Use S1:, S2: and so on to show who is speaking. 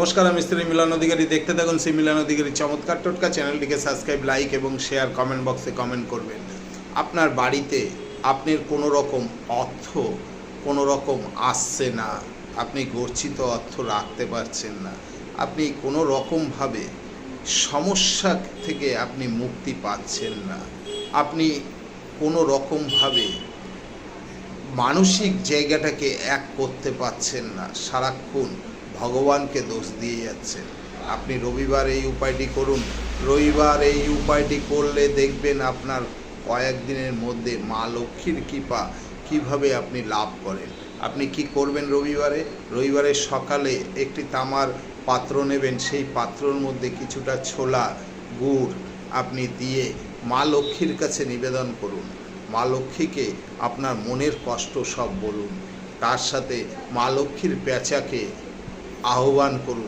S1: নমস্কার, আমি স্ত্রী মিলন অধিকারী। দেখতে থাকুন শ্রী মিলন অধিকারী চমৎকার টোটকা। চ্যানেলটিকে সাবস্ক্রাইব, লাইক এবং শেয়ার, কমেন্ট বক্সে কমেন্ট করবেন। আপনার বাড়িতে আপনার কোনো রকম অর্থ আসছে না, আপনি গচ্ছিত অর্থ রাখতে পারছেন না, আপনি কোনো রকমভাবে সমস্যা থেকে আপনি মুক্তি পাচ্ছেন না, আপনি কোনো রকমভাবে মানসিক জায়গাটাকে এক করতে পারছেন না, সারাক্ষণ ভগবানকে দোষ দিয়ে যাচ্ছেন। আপনি রবিবার এই উপায়টি করুন। রবিবার এই উপায়টি করলে দেখবেন আপনার কয়েকদিনের মধ্যে মা লক্ষ্মীর কৃপা কিভাবে আপনি লাভ করেন। আপনি কি করবেন? রবিবারে সকালে একটি তামার পাত্র নেবেন, সেই পাত্রর মধ্যে কিছুটা ছোলা গুড় আপনি দিয়ে মা লক্ষ্মীর কাছে নিবেদন করুন। মা লক্ষ্মীকে আপনার মনের কষ্ট সব বলুন, তার সাথে মা লক্ষ্মীর পেঁচাকে আহ্বান করুন।